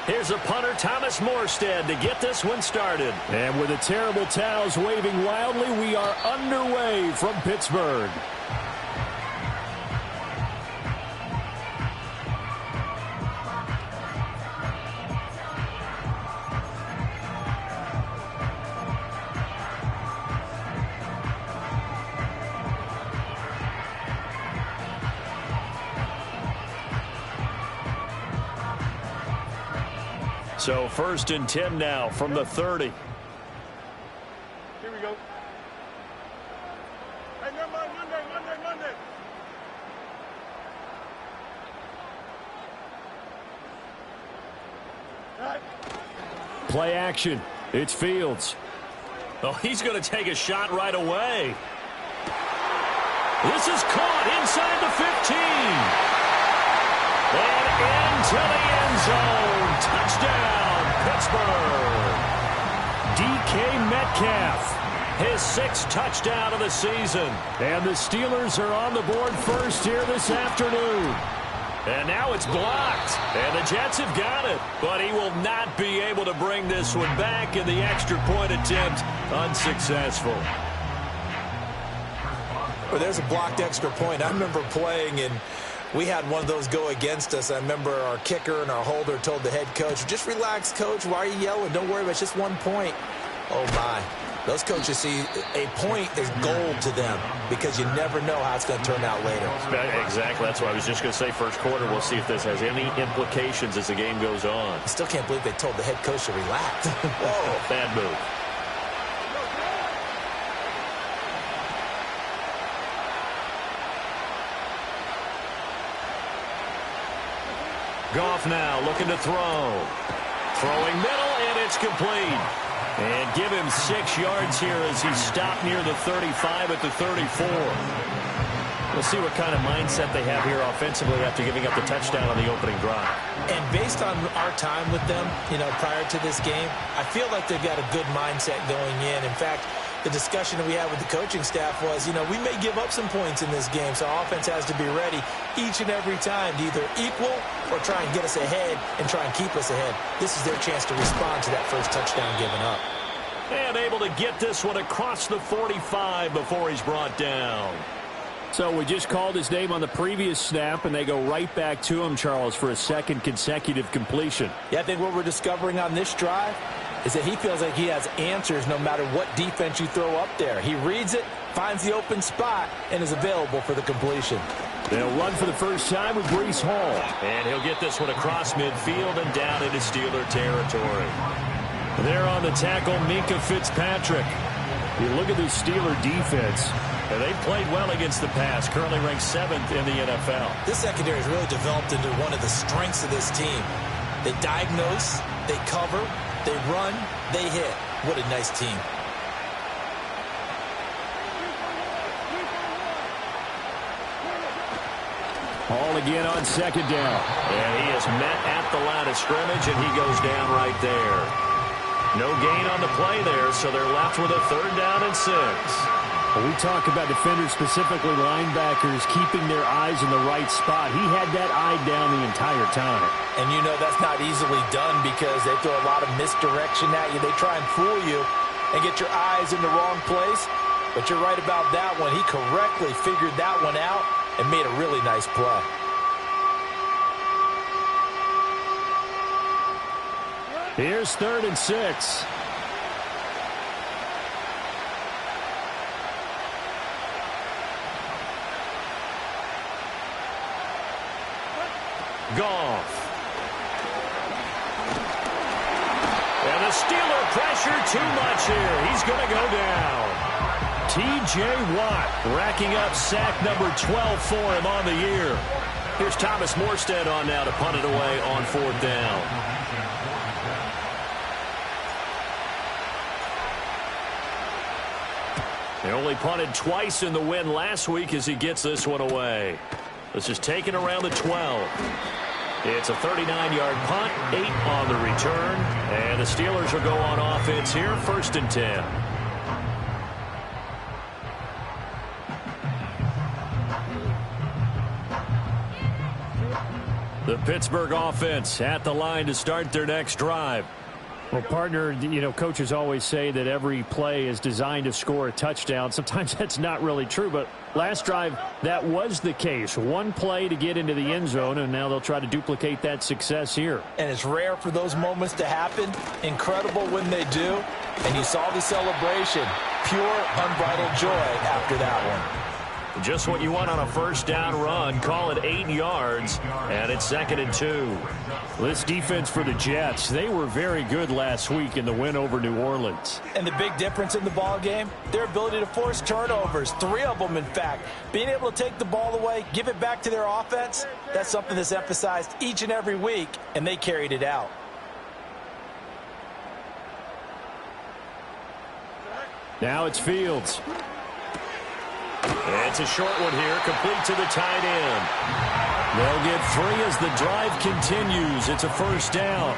Here's a punter, Thomas Morstead, to get this one started. And with the terrible towels waving wildly, we are underway from Pittsburgh. So 1st and 10 now from the 30. Here we go. Hey, Monday. Play action. It's Fields. Oh, he's going to take a shot right away. This is caught inside the 15. And into the end zone. Touchdown, Pittsburgh. DK Metcalf, his 6th touchdown of the season. And the Steelers are on the board first here this afternoon. And now it's blocked. And the Jets have got it. But he will not be able to bring this one back in the extra point attempt. Unsuccessful. Well, there's a blocked extra point. I remember playing, and we had one of those go against us. I remember our kicker and our holder told the head coach, just relax, coach. Why are you yelling? Don't worry about it. It's just 1 point. Oh, my. Those coaches see a point is gold to them because you never know how it's going to turn out later. Exactly. That's what I was just going to say. First quarter, we'll see if this has any implications as the game goes on. I still can't believe they told the head coach to relax. Whoa, bad move. Goff now looking to throw. Throwing middle, and it's complete. And give him 6 yards here as he's stopped near the 35 at the 34. We'll see what kind of mindset they have here offensively after giving up the touchdown on the opening drive. And based on our time with them, prior to this game, I feel like they've got a good mindset going in. In fact, the discussion that we had with the coaching staff was, we may give up some points in this game, so our offense has to be ready each and every time to either equal or try and get us ahead and try and keep us ahead. This is their chance to respond to that first touchdown given up. And able to get this one across the 45 before he's brought down. So we just called his name on the previous snap, and they go right back to him, Charles, for a 2nd consecutive completion. Yeah, I think what we're discovering on this drive is that he feels like he has answers no matter what defense you throw up there. He reads it, finds the open spot, and is available for the completion. They'll run for the first time with Breece Hall. And he'll get this one across midfield and down into Steeler territory. There on the tackle, Minkah Fitzpatrick. You look at this Steeler defense. And they've played well against the pass, currently ranked 7th in the NFL. This secondary has really developed into one of the strengths of this team. They diagnose, they cover, they run, they hit. What a nice team. Hall again on 2nd down. And he is met at the line of scrimmage, and he goes down right there. No gain on the play there, so they're left with a 3rd down and 6. When we talk about defenders, specifically linebackers, keeping their eyes in the right spot, he had that eye down the entire time. And that's not easily done because they throw a lot of misdirection at you. They try and fool you and get your eyes in the wrong place. But you're right about that one. He correctly figured that one out and made a really nice play. Here's 3rd and 6. Goff. And the Steeler pressure too much here. He's going to go down. T.J. Watt racking up sack number 12 for him on the year. Here's Thomas Morstead on now to punt it away on 4th down. They only punted twice in the win last week as he gets this one away. This is taken around the 12. It's a 39-yard punt, 8 on the return, and the Steelers will go on offense here, 1st and 10. The Pittsburgh offense at the line to start their next drive. Well, partner, you know, coaches always say that every play is designed to score a touchdown. Sometimes that's not really true, but last drive, that was the case. One play to get into the end zone, and now they'll try to duplicate that success here. And it's rare for those moments to happen. Incredible when they do. And you saw the celebration. Pure, unbridled joy after that one. Just what you want on a first down run. Call it 8 yards, and it's 2nd and 2. This defense for the Jets, they were very good last week in the win over New Orleans. And the big difference in the ball game, their ability to force turnovers, 3 of them, in fact. Being able to take the ball away, give it back to their offense, that's something that's emphasized each and every week, and they carried it out. Now it's Fields. It's a short one here, complete to the tight end. They'll get 3 as the drive continues. It's a first down.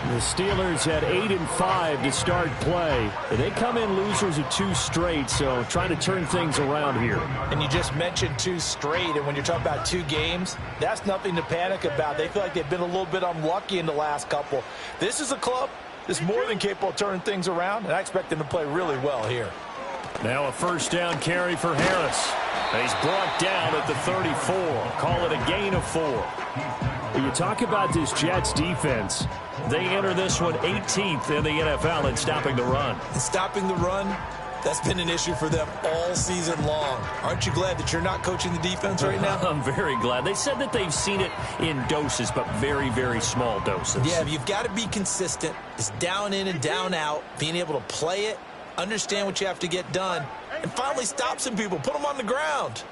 The Steelers had 8 and 5 to start play. They come in losers of 2 straight, so trying to turn things around here. And you just mentioned 2 straight, and when you're talking about 2 games, that's nothing to panic about. They feel like they've been a little bit unlucky in the last couple. This is a club that's more than capable of turning things around, and I expect them to play really well here. Now a first down carry for Harris. He's brought down at the 34. Call it a gain of 4. When you talk about this Jets defense, they enter this one 18th in the NFL in stopping the run. And stopping the run, that's been an issue for them all season long. Aren't you glad that you're not coaching the defense right now? I'm very glad. They said that they've seen it in doses, but very, very small doses. Yeah, you've got to be consistent. It's down in and down out, being able to play it, understand what you have to get done, and finally stop some people, put them on the ground.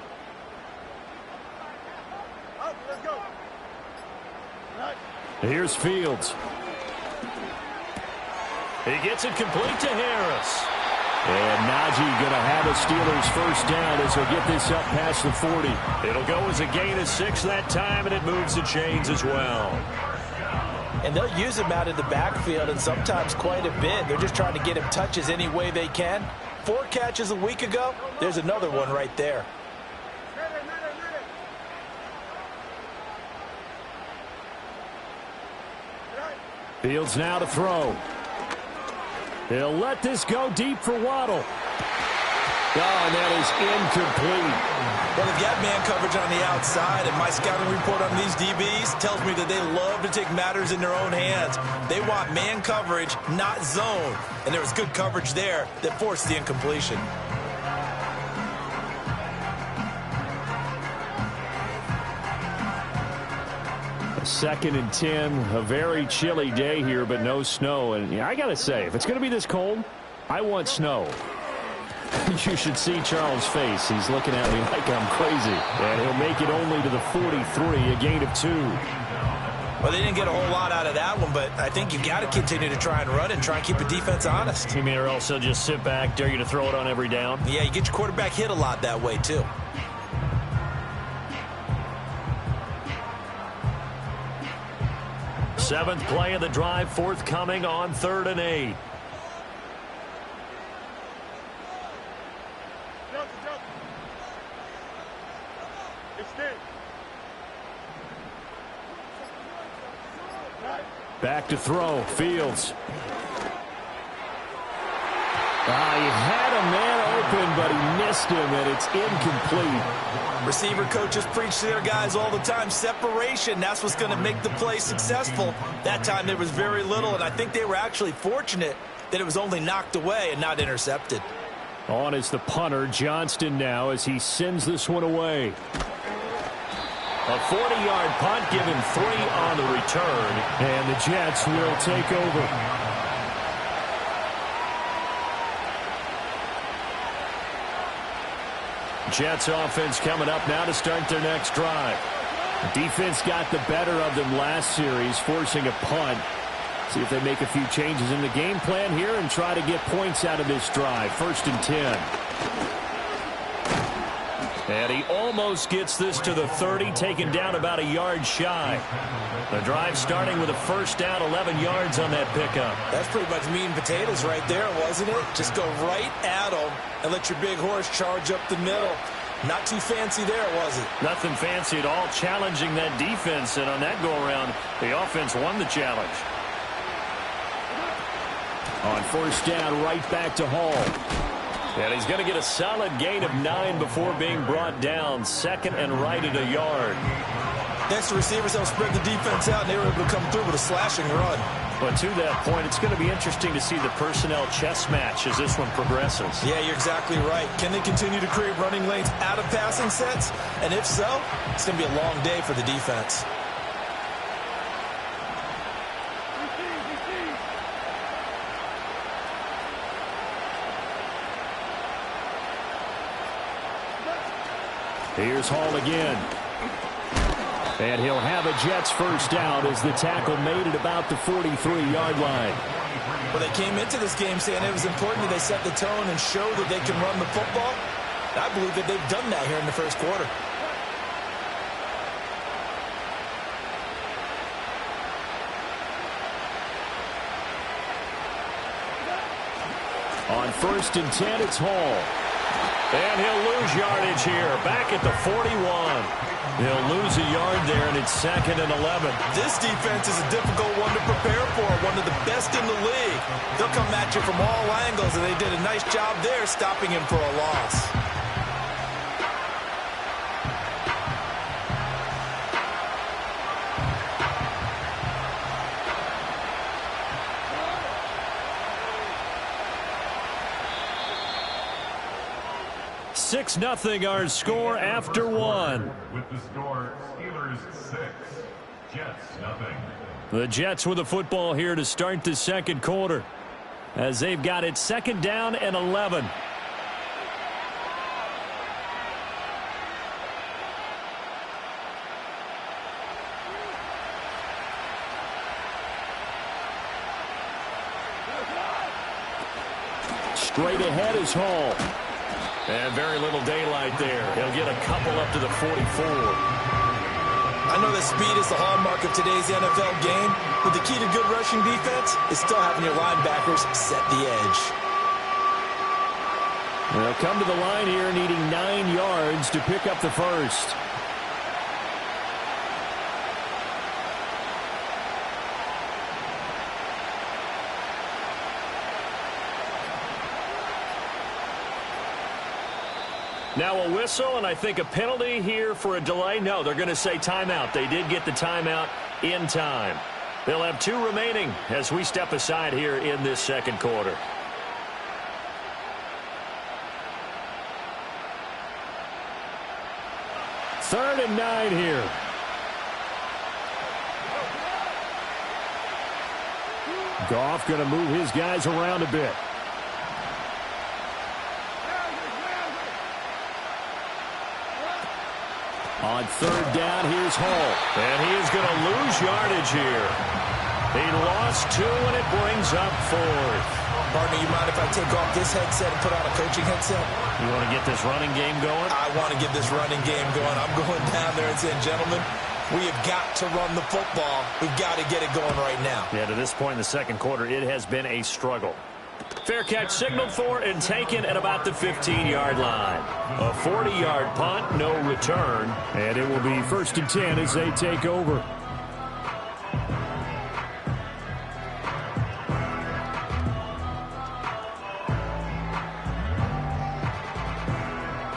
Let's go. Here's Fields. He gets it complete to Harris. And Najee going to have a Steelers first down as he'll get this up past the 40. It'll go as a gain of 6 that time, and it moves the chains as well. And they'll use him out in the backfield, and sometimes quite a bit. They're just trying to get him touches any way they can. 4 catches a week ago. There's another one right there. Fields now to throw. He'll let this go deep for Waddle. Oh, and that is incomplete. Well, they've got man coverage on the outside, and my scouting report on these DBs tells me that they love to take matters in their own hands. They want man coverage, not zone. And there was good coverage there that forced the incompletion. A 2nd and 10, a very chilly day here, but no snow. And yeah, I got to say, if it's going to be this cold, I want snow. You should see Charles' face. He's looking at me like I'm crazy. And he'll make it only to the 43, a gain of 2. Well, they didn't get a whole lot out of that one, but I think you got to continue to try and run and try and keep the defense honest. You mean or else they'll just sit back, dare you to throw it on every down? Yeah, you get your quarterback hit a lot that way, too. Seventh play of the drive forthcoming on 3rd and 8. Back to throw. Fields. He had a man open, but he missed him, and it's incomplete. Receiver coaches preach to their guys all the time. Separation, that's what's going to make the play successful. That time there was very little, and I think they were actually fortunate that it was only knocked away and not intercepted. On is the punter, Johnston, now as he sends this one away. A 40-yard punt, given 3 on the return. And the Jets will take over. Jets offense coming up now to start their next drive. Defense got the better of them last series, forcing a punt. See if they make a few changes in the game plan here and try to get points out of this drive. 1st and 10. And he almost gets this to the 30, taken down about a yard shy. The drive starting with a first down, 11 yards on that pickup. That's pretty much meat and potatoes right there, wasn't it? Just go right at them and let your big horse charge up the middle. Not too fancy there, was it? Nothing fancy at all, challenging that defense, and on that go-around, the offense won the challenge. On first down, right back to Hall. And he's going to get a solid gain of 9 before being brought down. Second and right at a yard. Next, the receivers help spread the defense out, and they were able to come through with a slashing run. But to that point, it's going to be interesting to see the personnel chess match as this one progresses. Yeah, you're exactly right. Can they continue to create running lanes out of passing sets? And if so, it's going to be a long day for the defense. Here's Hall again. And he'll have a Jets first down as the tackle made at about the 43-yard line. Well, they came into this game saying it was important that they set the tone and show that they can run the football. I believe that they've done that here in the first quarter. On first and 10, it's Hall. And he'll lose yardage here, back at the 41. He'll lose a yard there, and it's second and 11. This defense is a difficult one to prepare for, one of the best in the league. They'll come at you from all angles, and they did a nice job there stopping him for a loss. Six 0 our score after one. With the score, Steelers 6, Jets 0. The Jets with the football here to start the second quarter, as they've got it second down and 11. Straight ahead is Hall. And very little daylight there. He'll get a couple up to the 44. I know that speed is the hallmark of today's NFL game, but the key to good rushing defense is still having your linebackers set the edge. They'll come to the line here needing 9 yards to pick up the first. Now a whistle, and I think a penalty here for a delay. No, they're going to say timeout. They did get the timeout in time. They'll have 2 remaining as we step aside here in this second quarter. Third and 9 here. Goff going to move his guys around a bit. On third down, here's Hall. And he is going to lose yardage here. He lost 2, and it brings up 4th. Partner, you mind if I take off this headset and put on a coaching headset? You want to get this running game going? I want to get this running game going. I'm going down there and saying, gentlemen, we have got to run the football. We've got to get it going right now. Yeah, to this point in the second quarter, it has been a struggle. Fair catch signaled for and taken at about the 15-yard line. A 40-yard punt, no return. And it will be first and 10 as they take over.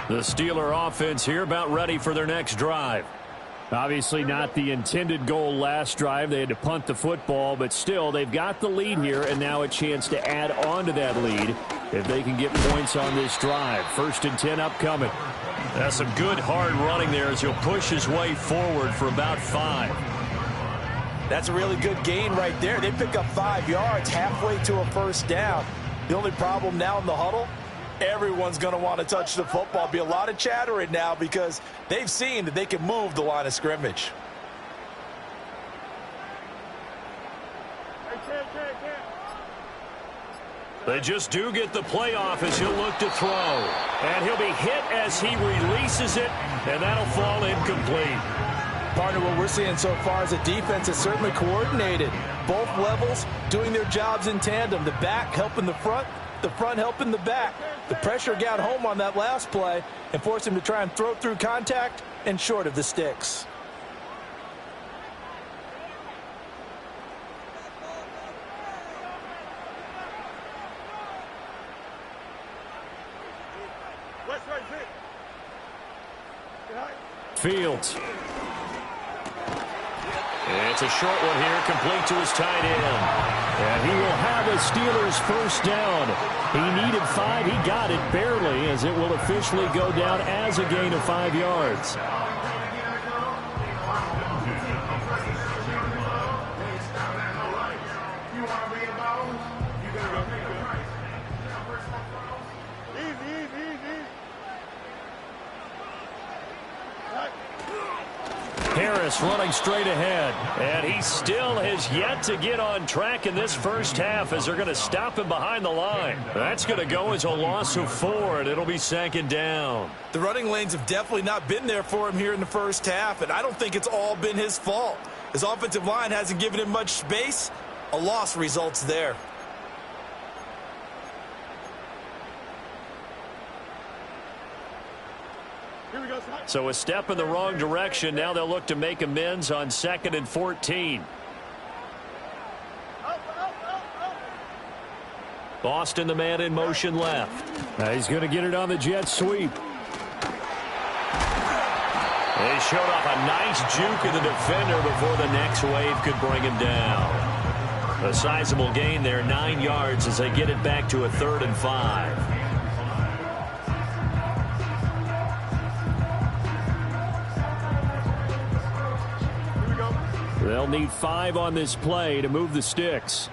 The Steeler offense here about ready for their next drive. Obviously not the intended goal last drive. They had to punt the football, but still they've got the lead here, and now a chance to add on to that lead if they can get points on this drive. First and 10 upcoming. That's some good hard running there as he'll push his way forward for about 5. That's a really good gain right there. They pick up 5 yards halfway to a first down. The only problem now in the huddle, everyone's going to want to touch the football. Be a lot of chattering now because they've seen that they can move the line of scrimmage. They just do get the playoff as he'll look to throw. And he'll be hit as he releases it, and that'll fall incomplete. Partner, what we're seeing so far is a defense is certainly coordinated. Both levels doing their jobs in tandem. The back helping the front helping the back. The pressure got home on that last play and forced him to try and throw through contact and short of the sticks. West right, sit. Get high. Fields. It's a short one here, complete to his tight end. And he will have a Steelers first down. He needed 5. He got it barely, as it will officially go down as a gain of 5 yards. Harris running straight ahead. And he still has yet to get on track in this first half as they're going to stop him behind the line. That's going to go as a loss of 4, and it'll be 2nd down. The running lanes have definitely not been there for him here in the first half, and I don't think it's all been his fault. His offensive line hasn't given him much space. A loss results there. So a step in the wrong direction. Now they'll look to make amends on 2nd and 14. Boston, the man in motion left. He's going to get it on the jet sweep. They showed off a nice juke of the defender before the next wave could bring him down. A sizable gain there, 9 yards as they get it back to a 3rd and 5. They'll need 5 on this play to move the sticks.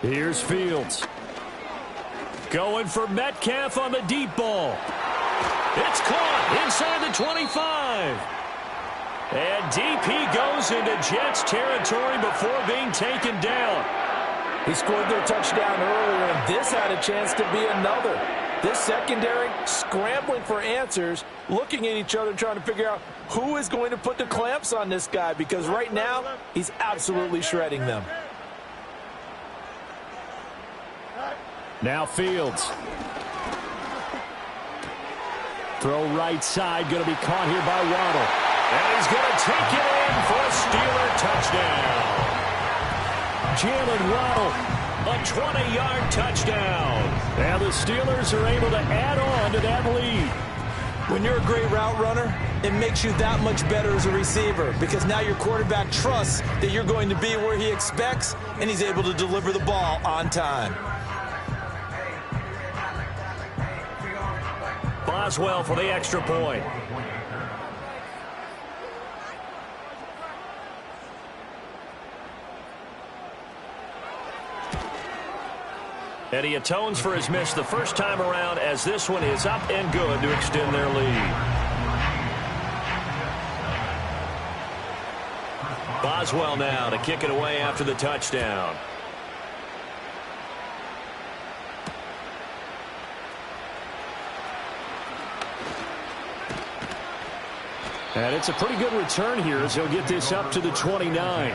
Here's Fields. Going for Metcalf on the deep ball. It's caught inside the 25. And deep he goes into Jets territory before being taken down. He scored their touchdown earlier, and this had a chance to be another. This secondary scrambling for answers, looking at each other, trying to figure out who is going to put the clamps on this guy, because right now he's absolutely shredding them. Now Fields. Throw right side, going to be caught here by Waddle. And he's going to take it in for a Steeler touchdown. Jalen Waddle, a 20-yard touchdown. And the Steelers are able to add on to that lead. When you're a great route runner, it makes you that much better as a receiver, because now your quarterback trusts that you're going to be where he expects, and he's able to deliver the ball on time. Boswell for the extra point. And he atones for his miss the first time around, as this one is up and good to extend their lead. Boswell now to kick it away after the touchdown. And it's a pretty good return here as he'll get this up to the 29.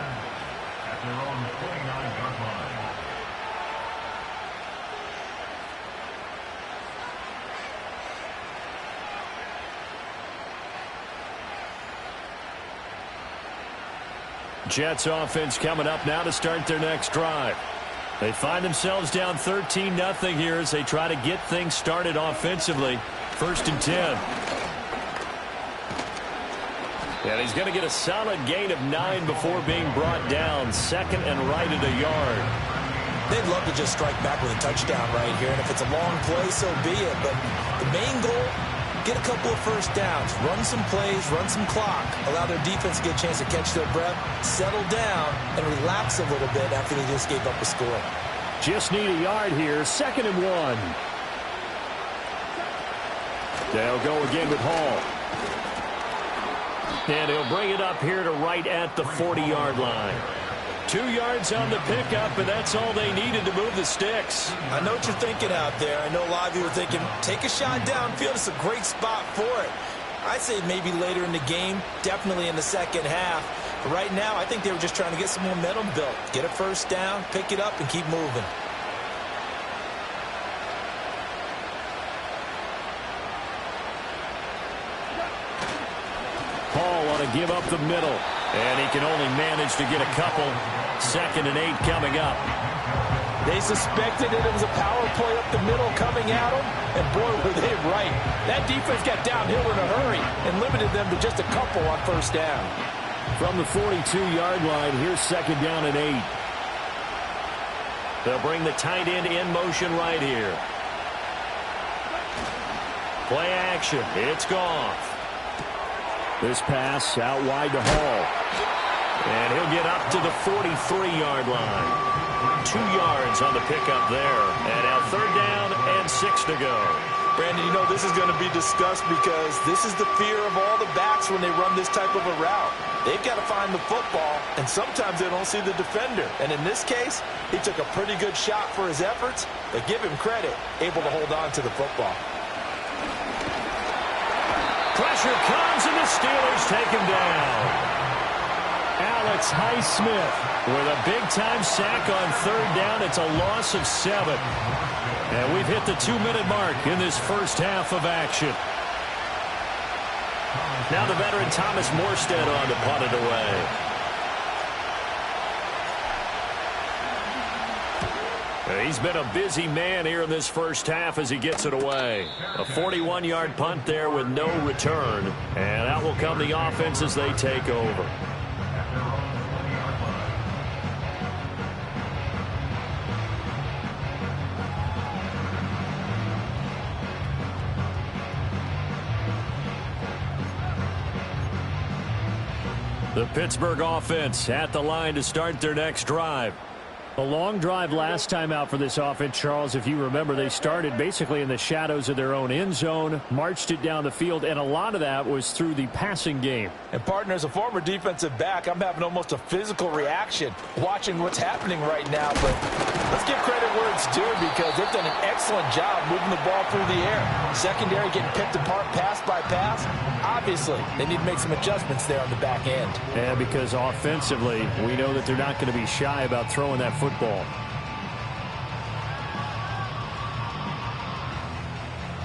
Jets offense coming up now to start their next drive. They find themselves down 13-0 here as they try to get things started offensively. 1st and 10. And he's going to get a solid gain of 9 before being brought down. 2nd and right at a yard. They'd love to just strike back with a touchdown right here, and if it's a long play, so be it. But the main goal, get a couple of first downs, run some plays, run some clock, allow their defense to get a chance to catch their breath, settle down, and relax a little bit after they just gave up a score. Just need a yard here. 2nd and 1. They'll go again with Hall. And he'll bring it up here to right at the 40-yard line. 2 yards on the pickup, and that's all they needed to move the sticks. I know what you're thinking out there. I know a lot of you are thinking, take a shot downfield. It's a great spot for it. I'd say maybe later in the game, definitely in the second half. But right now, I think they were just trying to get some momentum built. Get a first down, pick it up, and keep moving. Paul ought to give up the middle. And he can only manage to get a couple. 2nd and 8 coming up. They suspected that it was a power play up the middle coming at them, and boy, were they right. That defense got downhill in a hurry and limited them to just a couple on first down. From the 42-yard line, here's 2nd down and 8. They'll bring the tight end in motion right here. Play action. It's Goff. This pass out wide to Hall. And he'll get up to the 43-yard line. 2 yards on the pickup there. And now 3rd down and 6 to go. Brandon, you know this is going to be discussed because this is the fear of all the backs when they run this type of a route. They've got to find the football, and sometimes they don't see the defender. And in this case, he took a pretty good shot for his efforts, but give him credit, able to hold on to the football. Pressure comes, and the Steelers take him down. Alex Highsmith with a big-time sack on 3rd down. It's a loss of 7. And we've hit the 2-minute mark in this first half of action. Now the veteran Thomas Morstead on to punt it away. He's been a busy man here in this first half as he gets it away. A 41-yard punt there with no return. And out will come the offense as they take over. The Pittsburgh offense at the line to start their next drive. A long drive last time out for this offense, Charles. If you remember, they started basically in the shadows of their own end zone, marched it down the field, and a lot of that was through the passing game. And, partner, as a former defensive back, I'm having almost a physical reaction watching what's happening right now. But let's give credit where it's due because they've done an excellent job moving the ball through the air. Secondary getting picked apart pass by pass. Obviously, they need to make some adjustments there on the back end. And because offensively, we know that they're not going to be shy about throwing that football.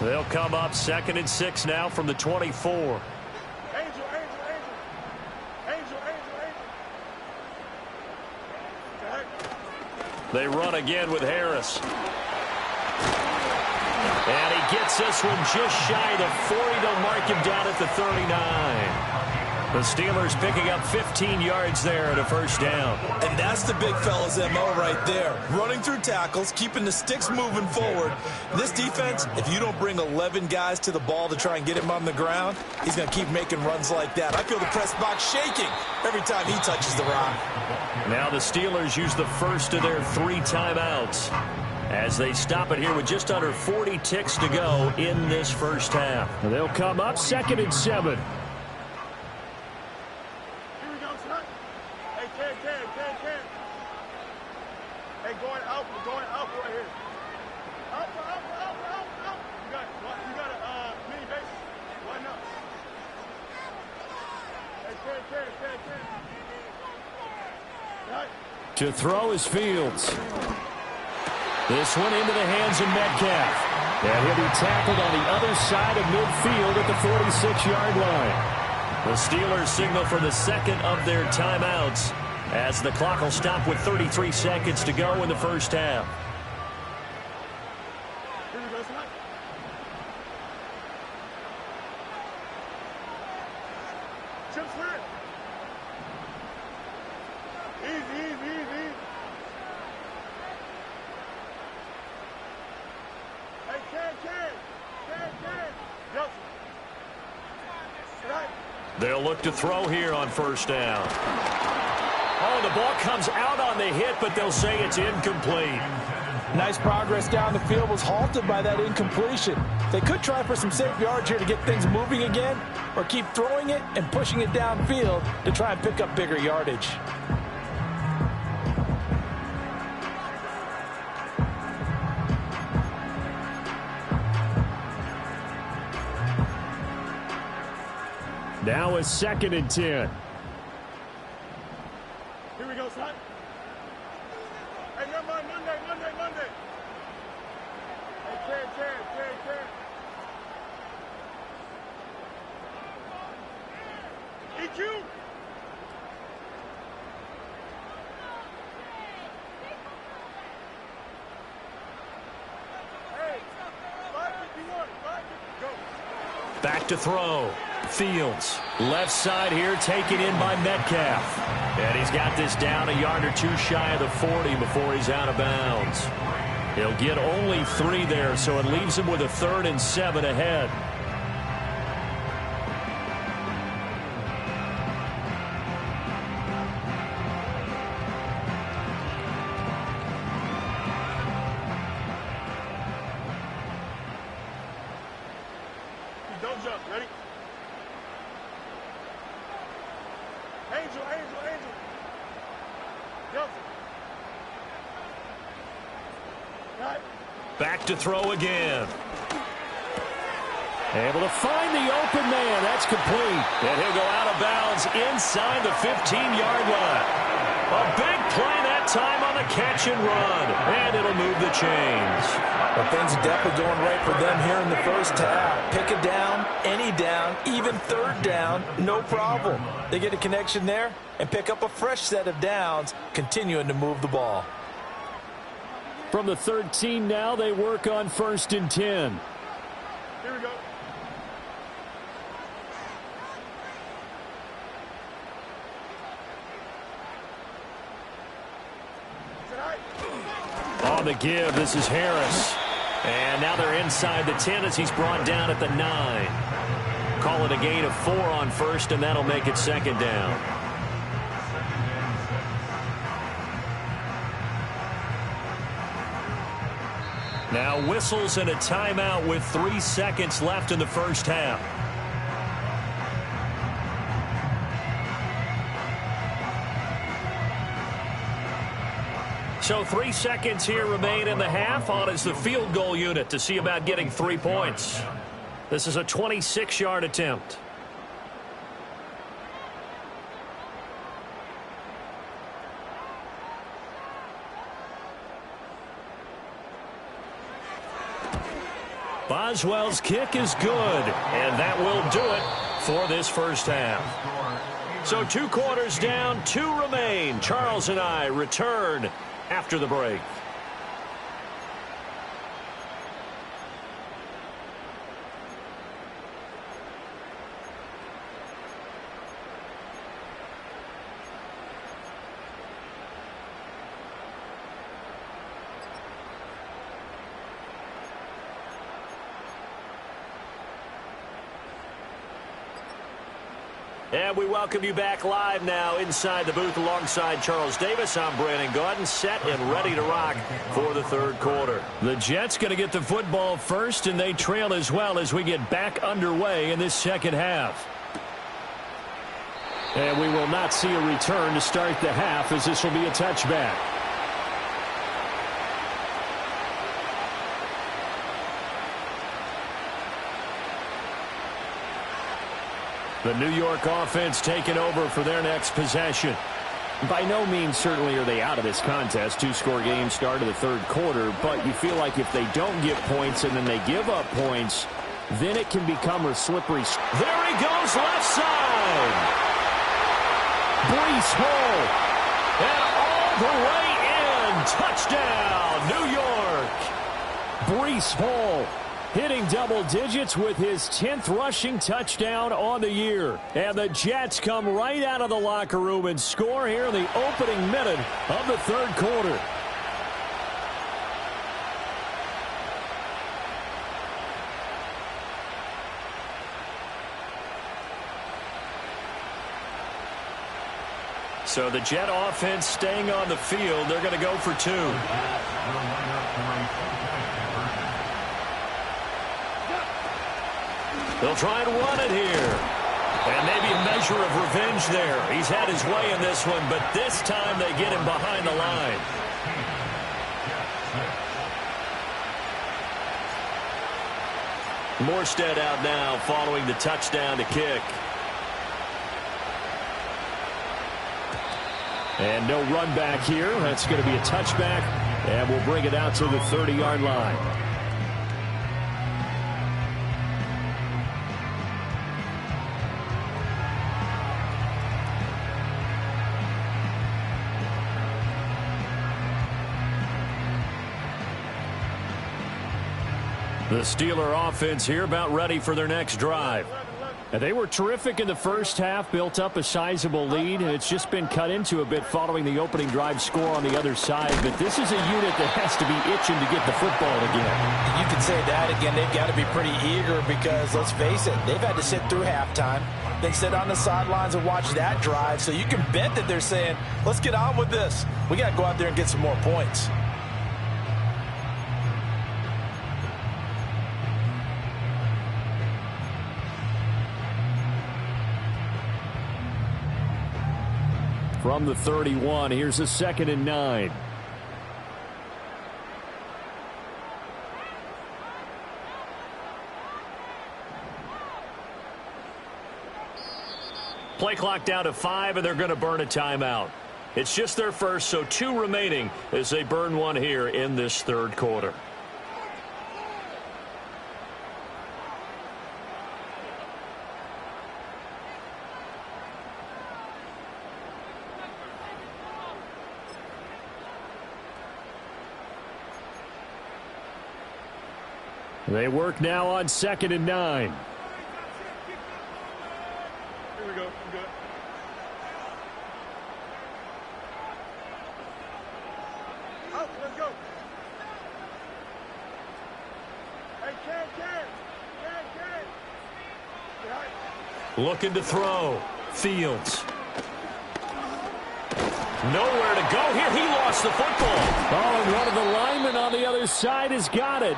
They'll come up 2nd and 6 now from the 24. They run again with Harris. And he gets this one just shy of the 40. They'll mark him down at the 39. The Steelers picking up 15 yards there at a first down. And that's the big fella's MO right there. Running through tackles, keeping the sticks moving forward. This defense, if you don't bring 11 guys to the ball to try and get him on the ground, he's going to keep making runs like that. I feel the press box shaking every time he touches the rock. Now the Steelers use the first of their 3 timeouts as they stop it here with just under 40 ticks to go in this first half. They'll come up 2nd and 7. To throw is Fields. This one into the hands of Metcalf. And he'll be tackled on the other side of midfield at the 46-yard line. The Steelers signal for the 2nd of their timeouts as the clock will stop with 33 seconds to go in the first half. They'll look to throw here on first down. Oh, the ball comes out on the hit, but they'll say it's incomplete. Nice progress down the field was halted by that incompletion. They could try for some safe yards here to get things moving again, or keep throwing it and pushing it downfield to try and pick up bigger yardage. Now a 2nd and 10. Here we go, son. Hey, never mind. Monday. Hey, Ted. EQ. Hey, 551. Go. Back to throw. Fields. Left side here taken in by Metcalf. And he's got this down a yard or two shy of the 40 before he's out of bounds. He'll get only 3 there, so it leaves him with a 3rd and 7 ahead. Don't jump. Ready? Angel. Nelson. Got it. Back to throw again. Able to find the open man. That's complete. And he'll go out of bounds inside the 15-yard line. A big play that time on the catch and run. And it'll move the chains. But things are definitely going right for them here in the first half. Pick a down, any down, even 3rd down, no problem. They get a connection there and pick up a fresh set of downs, continuing to move the ball. From the 13 now, they work on 1st and 10. Here we go. On the give, this is Harris. And now they're inside the 10 as he's brought down at the 9. Call it a gain of 4 on 1st, and that'll make it 2nd down. Now whistles and a timeout with 3 seconds left in the first half. So 3 seconds here remain in the half. On is the field goal unit to see about getting 3 points. This is a 26-yard attempt. Boswell's kick is good, and that will do it for this first half. So 2 quarters down, 2 remain. Charles and I return after the break. And we welcome you back live now inside the booth alongside Charles Davis. I'm Brandon Gaudin, set and ready to rock for the 3rd quarter. The Jets going to get the football first, and they trail as well as we get back underway in this 2nd half. And we will not see a return to start the half, as this will be a touchback. The New York offense taking over for their next possession. By no means certainly are they out of this contest. 2-score game start of the 3rd quarter, but you feel like if they don't get points and then they give up points, then it can become a slippery. There he goes, left side. Breece Hall. And all the way in. Touchdown, New York. Breece Hall hitting double digits with his 10th rushing touchdown on the year. And the Jets come right out of the locker room and score here in the opening minute of the 3rd quarter. So the Jet offense staying on the field. They're going to go for 2. They'll try and run it here. And maybe a measure of revenge there. He's had his way in this one, but this time they get him behind the line. Morstead out now following the touchdown to kick. And no run back here. That's going to be a touchback, and we'll bring it out to the 30-yard line. The Steeler offense here about ready for their next drive. And they were terrific in the first half, built up a sizable lead, and it's just been cut into a bit following the opening drive score on the other side. But this is a unit that has to be itching to get the football again. You can say that again. They've got to be pretty eager because, let's face it, they've had to sit through halftime, then sit on the sidelines and watch that drive. So you can bet that they're saying, let's get on with this. We got to go out there and get some more points. From the 31, here's a 2nd and 9. Play clock down to 5, and they're going to burn a timeout. It's just their first, so 2 remaining as they burn one here in this third quarter. They work now on 2nd and 9. Here we go. I'm good. Out, let's go. Hey, Ken. Looking to throw. Fields. Nowhere to go here. He lost the football. Oh, and one of the linemen on the other side has got it.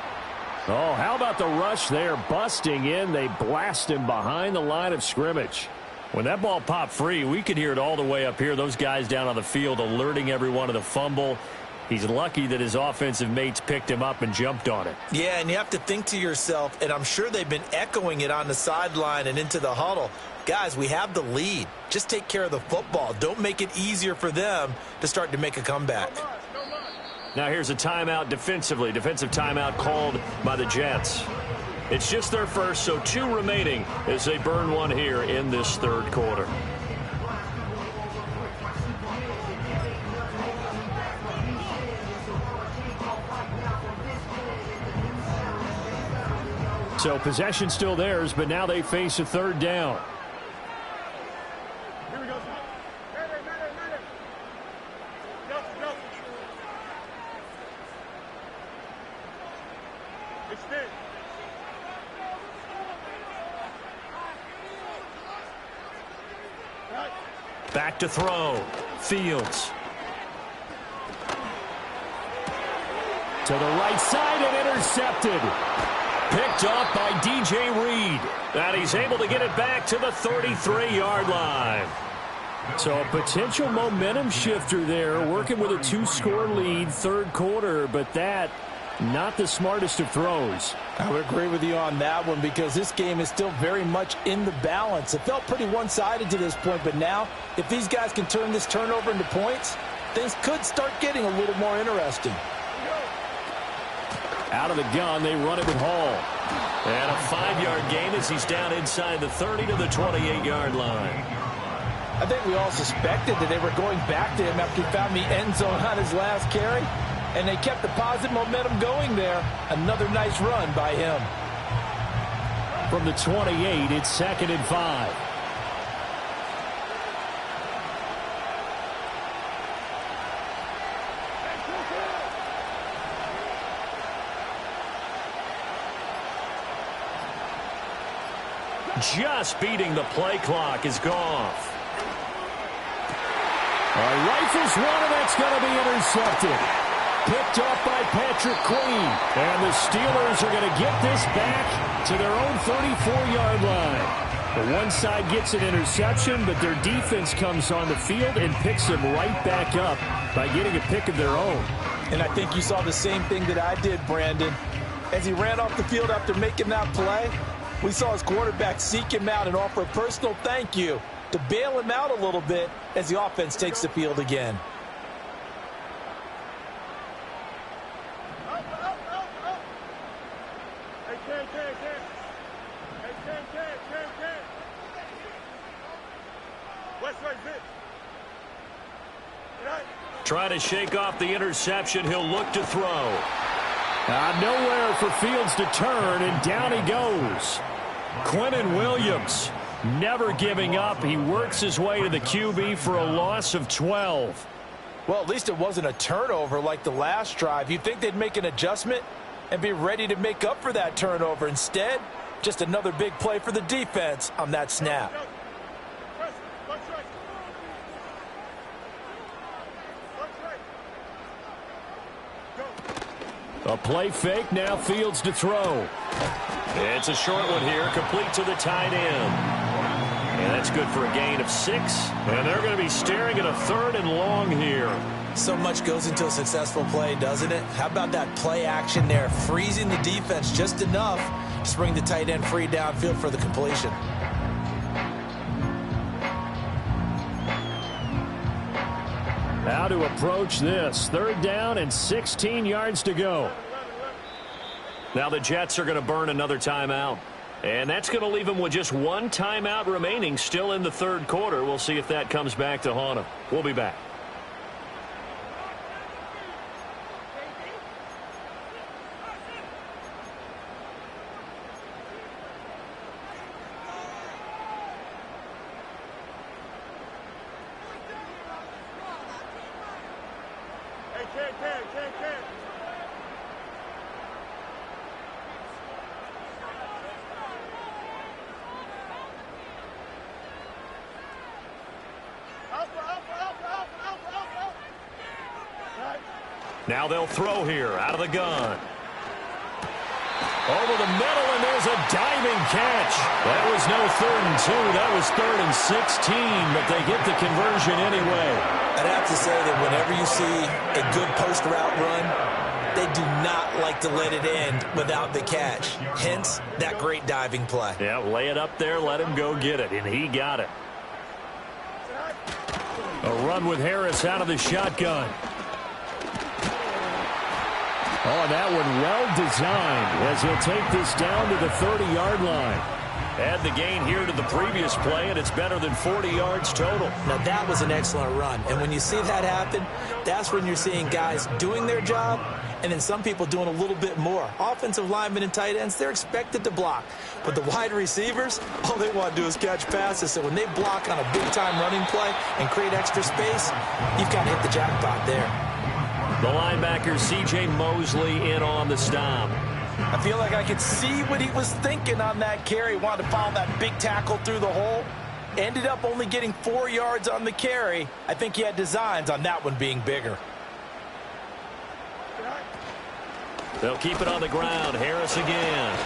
Oh, how about the rush there? Busting in. They blast him behind the line of scrimmage. When that ball popped free, we could hear it all the way up here. Those guys down on the field alerting everyone of the fumble. He's lucky that his offensive mates picked him up and jumped on it. Yeah, and you have to think to yourself, and I'm sure they've been echoing it on the sideline and into the huddle. Guys, we have the lead. Just take care of the football. Don't make it easier for them to start to make a comeback. Now here's a timeout defensively. Defensive timeout called by the Jets. It's just their first, so 2 remaining as they burn one here in this third quarter. So possession still theirs, but now they face a 3rd down. Here we go. Minute. Go. Extend. Right. Back to throw. Fields. To the right side and intercepted. Picked up by DJ Reed. And he's able to get it back to the 33-yard line. So a potential momentum shifter there, working with a 2-score lead, third quarter, but that not the smartest of throws. I would agree with you on that one because this game is still very much in the balance. It felt pretty one-sided to this point, but now if these guys can turn this turnover into points, things could start getting a little more interesting. Out of the gun, they run it with Hall. And a 5-yard gain as he's down inside the 30 to the 28-yard line. I think we all suspected that they were going back to him after he found the end zone on his last carry, and they kept the positive momentum going there. Another nice run by him. From the 28, it's 2nd and 5. Just beating the play clock is Goff. Rifles one, and that's going to be intercepted. Picked up by Patrick Queen. And the Steelers are going to get this back to their own 34-yard line. The one side gets an interception, but their defense comes on the field and picks them right back up by getting a pick of their own. And I think you saw the same thing that I did, Brandon. As he ran off the field after making that play, we saw his quarterback seek him out and offer a personal thank you to bail him out a little bit as the offense takes the field again. Try to shake off the interception. He'll look to throw. Nowhere for Fields to turn, and down he goes. Quinnen Williams never giving up. He works his way to the QB for a loss of 12. Well, at least it wasn't a turnover like the last drive. You'd think they'd make an adjustment and be ready to make up for that turnover. Instead, just another big play for the defense on that snap. A play fake, now Fields to throw. It's a short one here, complete to the tight end. And that's good for a gain of 6. And they're going to be staring at a 3rd and long here. So much goes into a successful play, doesn't it? How about that play action there, freezing the defense just enough to bring the tight end free downfield for the completion. How to approach this. 3rd down and 16 yards to go. Now the Jets are going to burn another timeout. And that's going to leave them with just 1 timeout remaining still in the 3rd quarter. We'll see if that comes back to haunt them. We'll be back. Now they'll throw here out of the gun. Over the middle, and there's a diving catch. That was no 3rd and 2. That was 3rd and 16, but they get the conversion anyway. I'd have to say that whenever you see a good post route run, they do not like to let it end without the catch. Hence, that great diving play. Yeah, lay it up there, let him go get it, and he got it. A run with Harris out of the shotgun. Oh, that one well designed as he'll take this down to the 30-yard line. Add the gain here to the previous play, and it's better than 40 yards total. Now, that was an excellent run. And when you see that happen, that's when you're seeing guys doing their job and then some people doing a little bit more. Offensive linemen and tight ends, they're expected to block. But the wide receivers, all they want to do is catch passes. So when they block on a big-time running play and create extra space, you've got to hit the jackpot there. The linebacker, C.J. Mosley, in on the stop. I feel like I could see what he was thinking on that carry. Wanted to follow that big tackle through the hole. Ended up only getting 4 yards on the carry. I think he had designs on that one being bigger. They'll keep it on the ground. Harris again.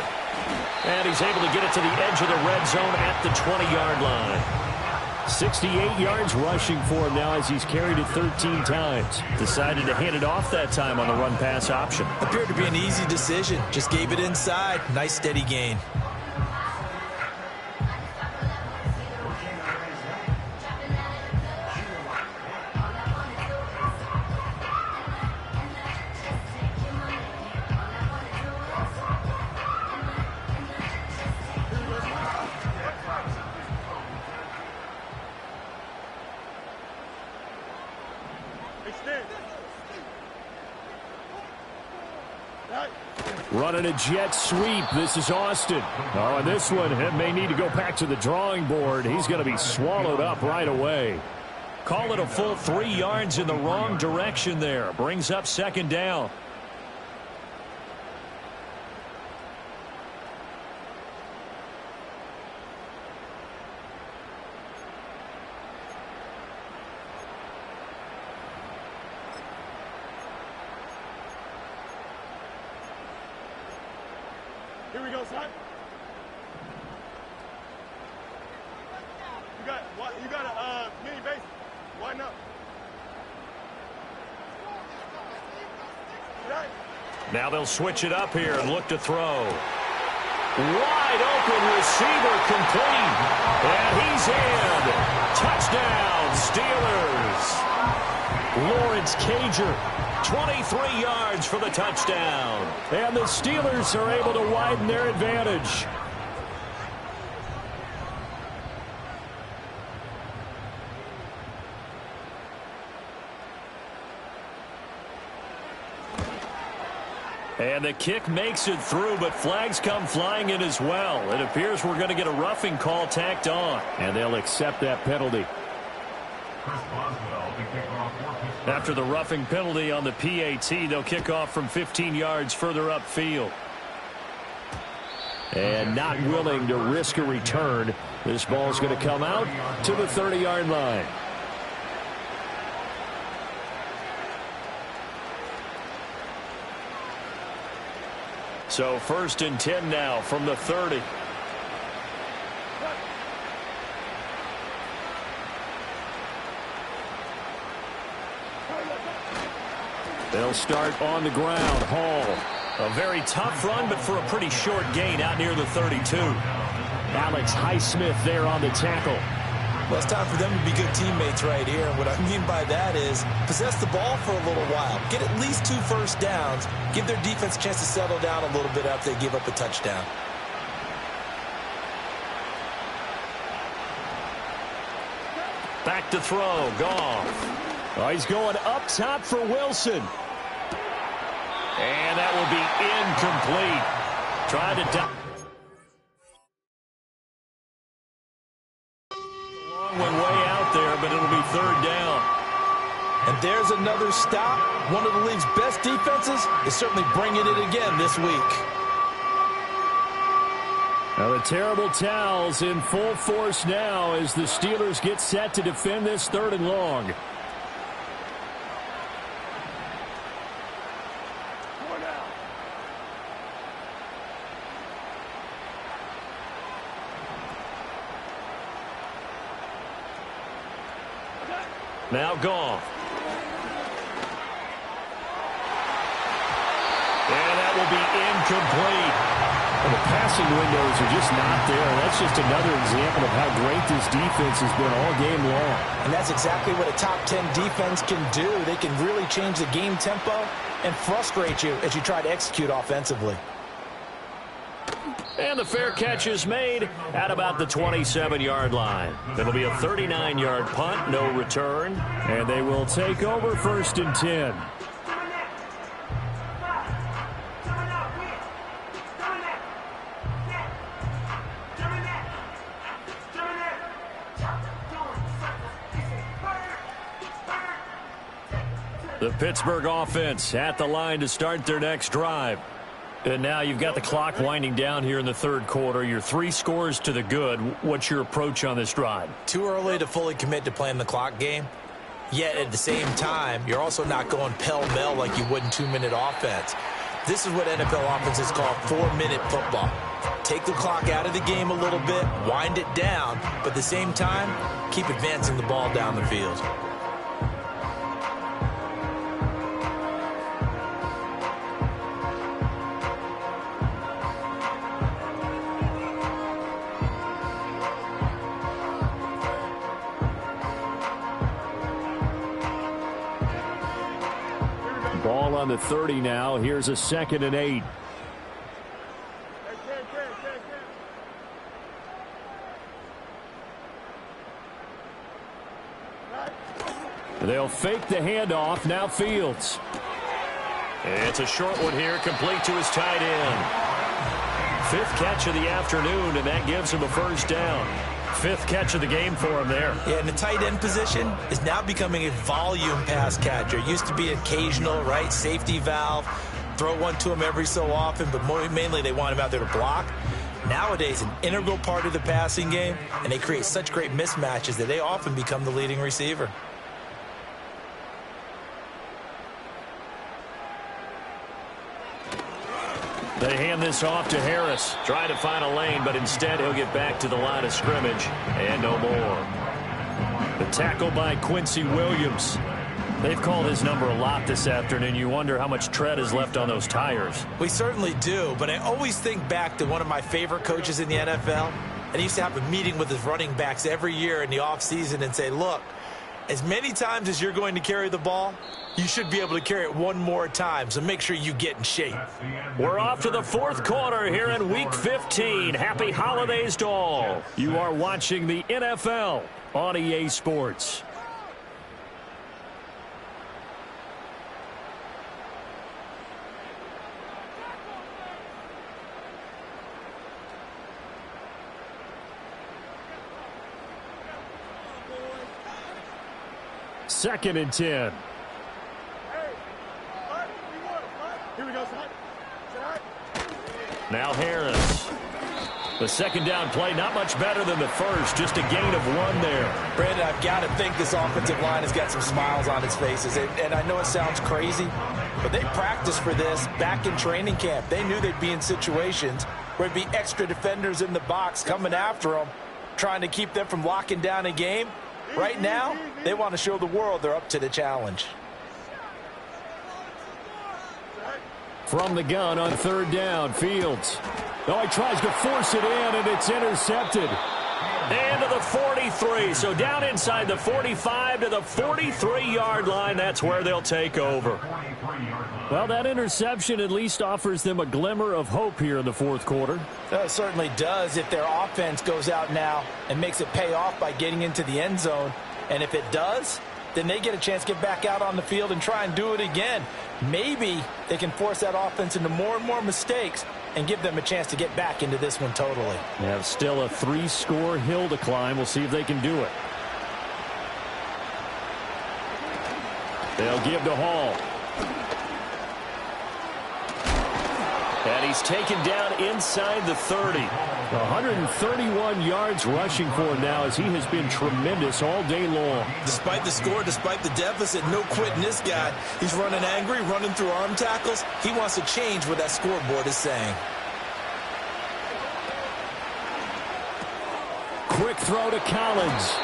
And he's able to get it to the edge of the red zone at the 20-yard line. 68 yards rushing for him now as he's carried it 13 times. Decided to hand it off that time on the run-pass option. Appeared to be an easy decision. Just gave it inside. Nice steady gain. Running a jet sweep. This is Austin. Oh, and this one may need to go back to the drawing board. He's going to be swallowed up right away. Call it a full 3 yards in the wrong direction there. Brings up 2nd down. Here we go, son. You got a mini base. Why not? Now they'll switch it up here and look to throw. Wide open receiver complete. And he's in. Alex Cager. 23 yards for the touchdown. And the Steelers are able to widen their advantage. And the kick makes it through, but flags come flying in as well. It appears we're going to get a roughing call tacked on, and they'll accept that penalty. After the roughing penalty on the PAT, they'll kick off from 15 yards further upfield. And not willing to risk a return, this ball's going to come out to the 30-yard line. So 1st and 10 now from the 30. They'll start on the ground. Hall. A very tough run, but for a pretty short gain out near the 32. Alex Highsmith there on the tackle. Well, it's time for them to be good teammates right here. And what I mean by that is possess the ball for a little while. Get at least 2 first downs. Give their defense a chance to settle down a little bit after they give up a touchdown. Back to throw. Goff. Oh, he's going up top for Wilson. And that will be incomplete. Trying to one way out there, but it'll be 3rd down. And there's another stop. One of the league's best defenses is certainly bringing it again this week. Now the terrible towels in full force now as the Steelers get set to defend this 3rd and long. Now Goff. And that will be incomplete. And the passing windows are just not there. That's just another example of how great this defense has been all game long. And that's exactly what a top 10 defense can do. They can really change the game tempo and frustrate you as you try to execute offensively. And the fair catch is made at about the 27-yard line. It'll be a 39-yard punt, no return. And they will take over 1st and 10. The Pittsburgh offense at the line to start their next drive. And now you've got the clock winding down here in the 3rd quarter. You're 3 scores to the good. What's your approach on this drive? Too early to fully commit to playing the clock game. Yet at the same time, you're also not going pell-mell like you would in 2-minute offense. This is what NFL offenses call 4-minute football. Take the clock out of the game a little bit, wind it down, but at the same time, keep advancing the ball down the field. Ball on the 30 now. Here's a 2nd and 8. They'll fake the handoff. Now Fields. It's a short one here, complete to his tight end. 5th catch of the afternoon, and that gives him a 1st down. 5th catch of the game for him there. Yeah, and the tight end position is now becoming a volume pass catcher. It used to be occasional, right, safety valve, throw one to him every so often, but mainly they want him out there to block. Nowadays, an integral part of the passing game, and they create such great mismatches that they often become the leading receiver. They hand this off to Harris. Try to find a lane, but instead he'll get back to the line of scrimmage. And no more. The tackle by Quincy Williams. They've called his number a lot this afternoon. You wonder how much tread is left on those tires. We certainly do, but I always think back to one of my favorite coaches in the NFL. And he used to have a meeting with his running backs every year in the offseason and say, look, As many times as you're going to carry the ball, you should be able to carry it one more time, so make sure you get in shape. We're off to the fourth quarter here in Week 15. Happy holidays to all. You are watching the NFL on EA Sports. Second and 10. Hey, here we go, son. Now Harris. The second down play, not much better than the first. Just a gain of 1 there. Brandon, I've got to think this offensive line has got some smiles on its faces. And I know it sounds crazy, but they practiced for this back in training camp. They knew they'd be in situations where there'd be extra defenders in the box coming after them, trying to keep them from locking down a game. Right now, they want to show the world they're up to the challenge. From the gun on third down, Fields. Oh, he tries to force it in, and it's intercepted. And to the 43. So down inside the 45 to the 43-yard line. That's where they'll take over. Well, that interception at least offers them a glimmer of hope here in the fourth quarter. It certainly does if their offense goes out now and makes it pay off by getting into the end zone. And if it does, then they get a chance to get back out on the field and try and do it again. Maybe they can force that offense into more and more mistakes and give them a chance to get back into this one totally. They have still a 3-score hill to climb. We'll see if they can do it. They'll give to Hall. And he's taken down inside the 30. 131 yards rushing for him now as he has been tremendous all day long. Despite the score, despite the deficit, no quitting this guy. He's running angry, running through arm tackles. He wants to change what that scoreboard is saying. Quick throw to Collins.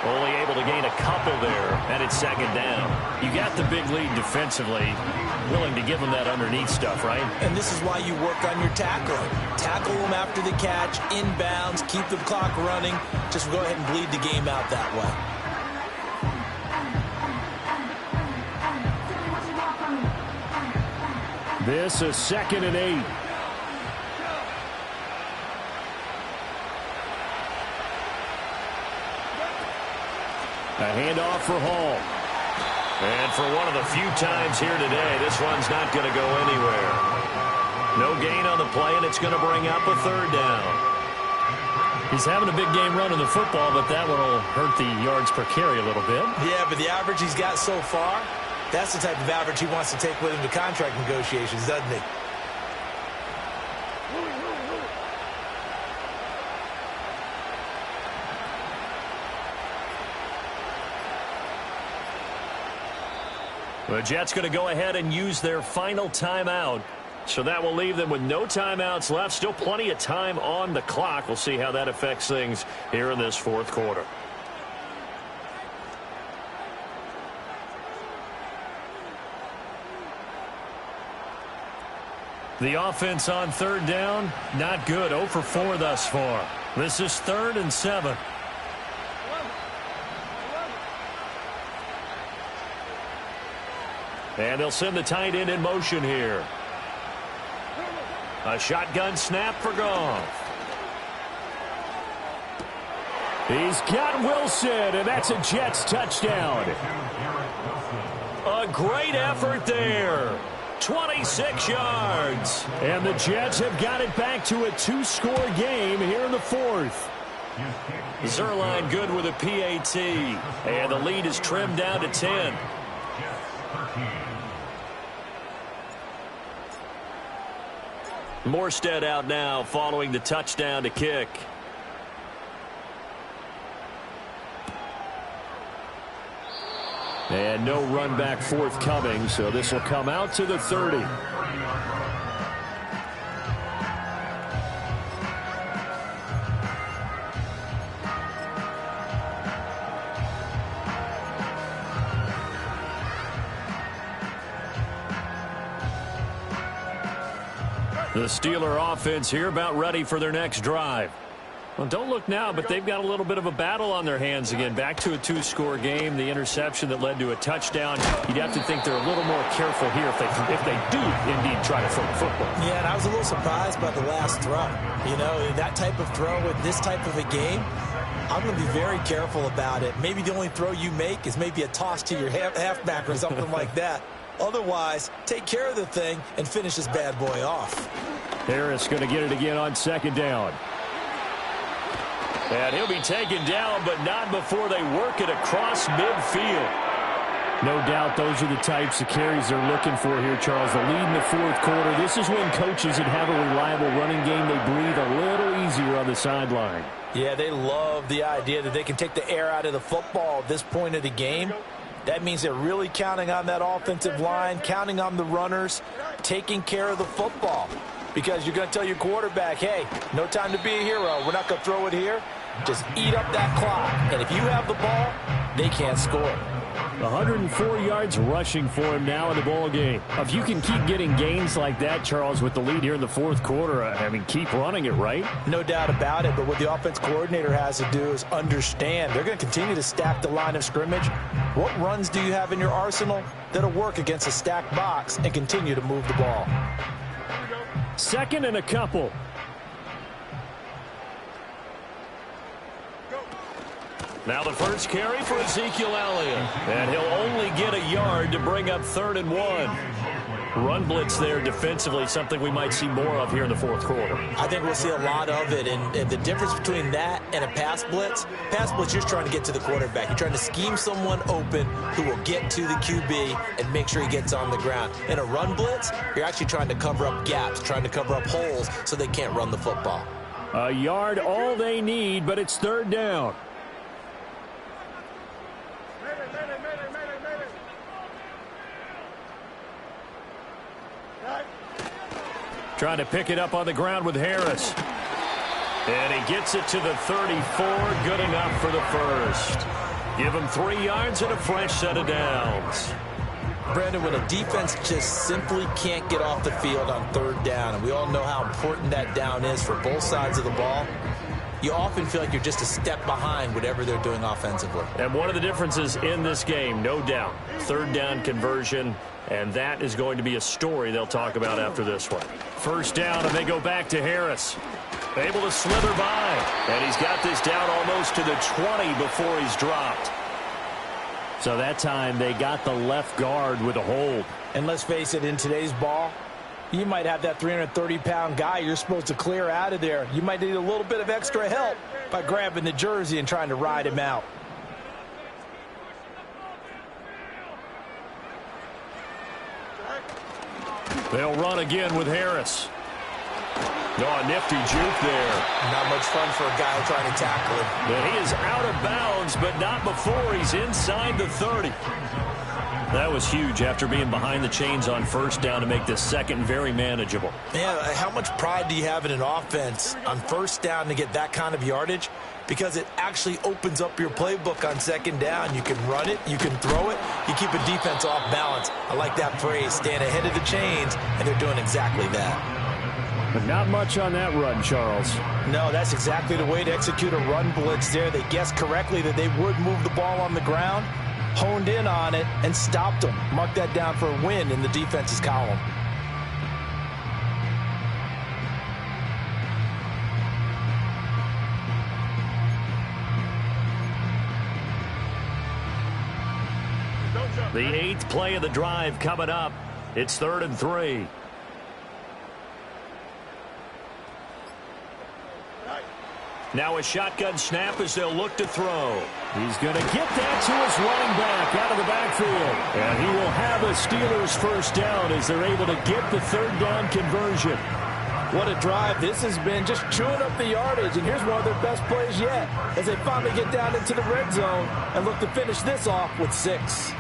Only able to gain a couple there, and it's second down. You got the big lead defensively. Willing to give them that underneath stuff, right? And this is why you work on your tackling. Tackle them after the catch, inbounds, keep the clock running. Just go ahead and bleed the game out that way. This is second and 8. A handoff for Hall. And for one of the few times here today, this one's not going to go anywhere. No gain on the play, and it's going to bring up a third down. He's having a big game running the football, but that one will hurt the yards per carry a little bit. Yeah, but the average he's got so far, that's the type of average he wants to take with him to contract negotiations, doesn't he? The Jets going to go ahead and use their final timeout. So that will leave them with no timeouts left. Still plenty of time on the clock. We'll see how that affects things here in this fourth quarter. The offense on third down, not good. 0 for 4 thus far. This is 3rd and 7. And they'll send the tight end in motion here. A shotgun snap for Goff. He's got Wilson, and that's a Jets touchdown. A great effort there. 26 yards. And the Jets have got it back to a 2-score game here in the fourth. Zerline good with a PAT. And the lead is trimmed down to 10. Morstead out now following the touchdown to kick. And no run back forthcoming, so this will come out to the 30. The Steeler offense here about ready for their next drive. Well, don't look now, but they've got a little bit of a battle on their hands again. Back to a two-score game. The interception that led to a touchdown. You'd have to think they're a little more careful here if they do indeed try to throw the football. Yeah, and I was a little surprised by the last throw. You know, that type of throw in this type of a game, I'm going to be very careful about it. Maybe the only throw you make is maybe a toss to your halfback or something like that. Otherwise, take care of the thing and finish this bad boy off. Harris going to get it again on second down. And he'll be taken down, but not before they work it across midfield. No doubt those are the types of carries they're looking for here, Charles. The lead in the fourth quarter. This is when coaches that have a reliable running game, they breathe a little easier on the sideline. Yeah, they love the idea that they can take the air out of the football at this point of the game. That means they're really counting on that offensive line, counting on the runners, taking care of the football. Because you're going to tell your quarterback, hey, no time to be a hero. We're not going to throw it here. Just eat up that clock. And if you have the ball, they can't score. 104 yards rushing for him now in the ball game. If you can keep getting gains like that, Charles, with the lead here in the fourth quarter, I mean, keep running it, right? No doubt about it, but what the offense coordinator has to do is understand. They're going to continue to stack the line of scrimmage. What runs do you have in your arsenal that'll work against a stacked box and continue to move the ball? Second and a couple. Now the first carry for Ezekiel Elliott. And he'll only get a yard to bring up 3rd and 1. Run blitz there defensively, something we might see more of here in the fourth quarter. I think we'll see a lot of it. And the difference between that and a pass blitz, you're just trying to get to the quarterback. You're trying to scheme someone open who will get to the QB and make sure he gets on the ground. In a run blitz, you're actually trying to cover up gaps, trying to cover up holes so they can't run the football. A yard all they need, but it's 3rd down. Trying to pick it up on the ground with Harris. And he gets it to the 34. Good enough for the first. Give him 3 yards and a fresh set of downs. Brandon, when a defense just simply can't get off the field on 3rd down, and we all know how important that down is for both sides of the ball, you often feel like you're just a step behind whatever they're doing offensively. And one of the differences in this game, no doubt, 3rd down conversion, and that is going to be a story they'll talk about after this one. 1st down, and they go back to Harris. Able to slither by, and he's got this down almost to the 20 before he's dropped. So that time they got the left guard with a hold. And let's face it, in today's ball, you might have that 330-pound guy you're supposed to clear out of there. You might need a little bit of extra help by grabbing the jersey and trying to ride him out. They'll run again with Harris. Oh, a nifty juke there. Not much fun for a guy trying to tackle him. And he is out of bounds, but not before he's inside the 30. That was huge after being behind the chains on 1st down to make this second very manageable. Yeah, how much pride do you have in an offense on 1st down to get that kind of yardage? Because it actually opens up your playbook on 2nd down. You can run it, you can throw it, you keep a defense off balance. I like that phrase, stand ahead of the chains, and they're doing exactly that. But not much on that run, Charles. No, that's exactly the way to execute a run blitz there. They guessed correctly that they would move the ball on the ground, honed in on it, and stopped them. Mark that down for a win in the defense's column. The 8th play of the drive coming up. It's 3rd and 3. Now a shotgun snap as they'll look to throw. He's going to get that to his running back out of the backfield. And he will have a Steelers 1st down as they're able to get the 3rd down conversion. What a drive this has been, just chewing up the yardage. And here's one of their best plays yet as they finally get down into the red zone and look to finish this off with 6.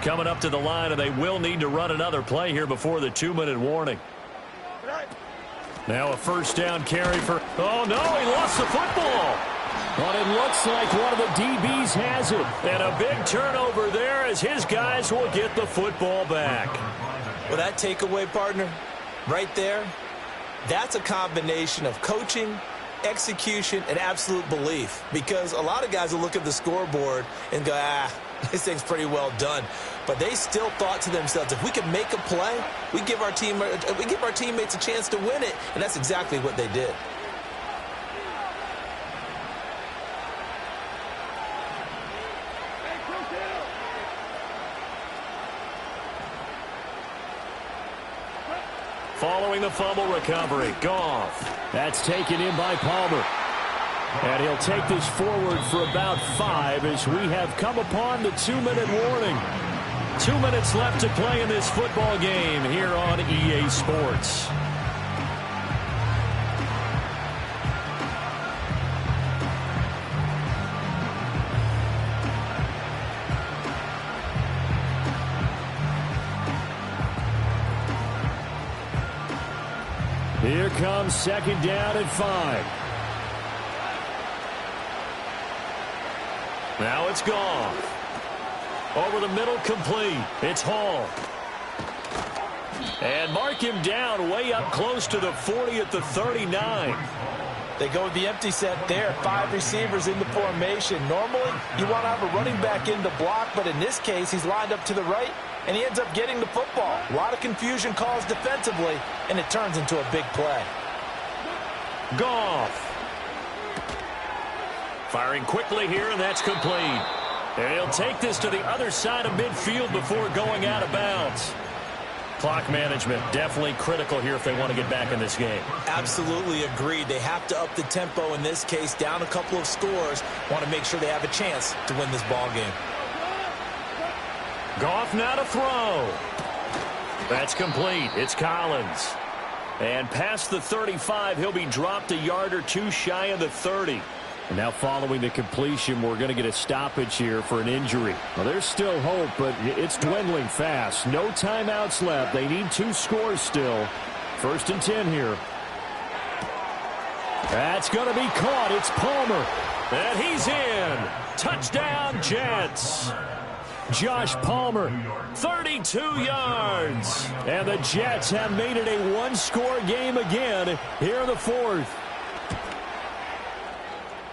Coming up to the line, and they will need to run another play here before the 2-minute warning. Now a 1st down carry for... Oh, no, he lost the football. But it looks like one of the DBs has it. And a big turnover there as his guys will get the football back. Well, that takeaway, partner, right there, that's a combination of coaching, execution, and absolute belief. Because a lot of guys will look at the scoreboard and go, this thing's pretty well done. But they still thought to themselves, if we can make a play, we give our teammates a chance to win it. And that's exactly what they did. Following the fumble recovery, Goff. That's taken in by Palmer. And he'll take this forward for about 5 as we have come upon the 2-minute warning. 2 minutes left to play in this football game here on EA Sports. Here comes 2nd down and 5. Now it's Goff. Over the middle, complete. It's Hall. And mark him down way up close to the 40 at the 39. They go with the empty set there. 5 receivers in the formation. Normally, you want to have a running back in the block, but in this case, he's lined up to the right, and he ends up getting the football. A lot of confusion caused defensively, and it turns into a big play. Goff. Firing quickly here, and that's complete. And he'll take this to the other side of midfield before going out of bounds. Clock management definitely critical here if they want to get back in this game. Absolutely agreed. They have to up the tempo in this case, down a couple of scores. Want to make sure they have a chance to win this ball game. Goff now to throw. That's complete. It's Collins. And past the 35, he'll be dropped a yard or two shy of the 30. And now following the completion, we're going to get a stoppage here for an injury. Well, there's still hope, but it's dwindling fast. No timeouts left. They need 2 scores still. 1st and 10 here. That's going to be caught. It's Palmer. And he's in. Touchdown, Jets. Josh Palmer, 32 yards. And the Jets have made it a 1-score game again here in the 4th.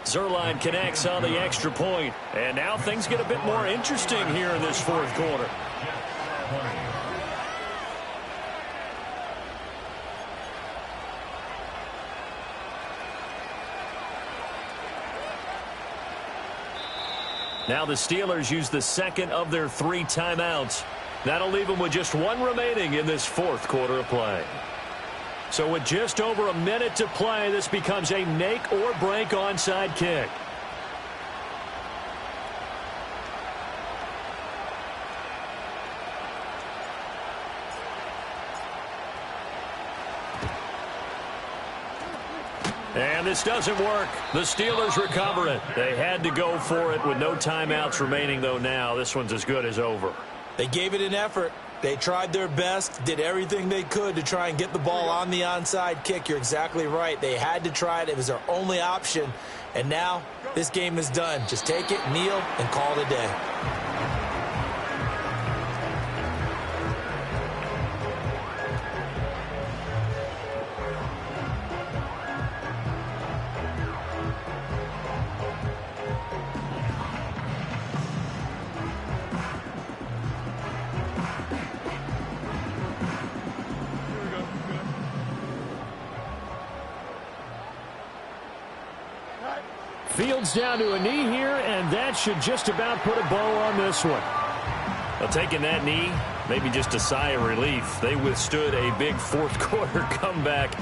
Zerline connects on the extra point. And now things get a bit more interesting here in this 4th quarter. Now the Steelers use the 2nd of their 3 timeouts. That'll leave them with just 1 remaining in this 4th quarter of play. So with just over a minute to play, this becomes a make or break onside kick. And this doesn't work. The Steelers recover it. They had to go for it with no timeouts remaining, though now. This one's as good as over. They gave it an effort. They tried their best, did everything they could to try and get the ball on the onside kick. You're exactly right. They had to try it. It was their only option. And now this game is done. Just take it, kneel, and call it a day. Fields down to a knee here, and that should just about put a bow on this one. Well, taking that knee, maybe just a sigh of relief. They withstood a big 4th quarter comeback.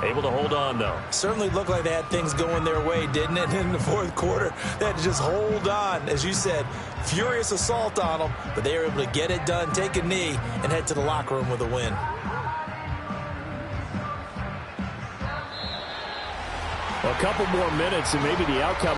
Able to hold on, though. Certainly looked like they had things going their way, didn't it? In the 4th quarter, they had to just hold on. As you said, furious assault on them, but they were able to get it done, take a knee, and head to the locker room with a win. A couple more minutes, and maybe the outcome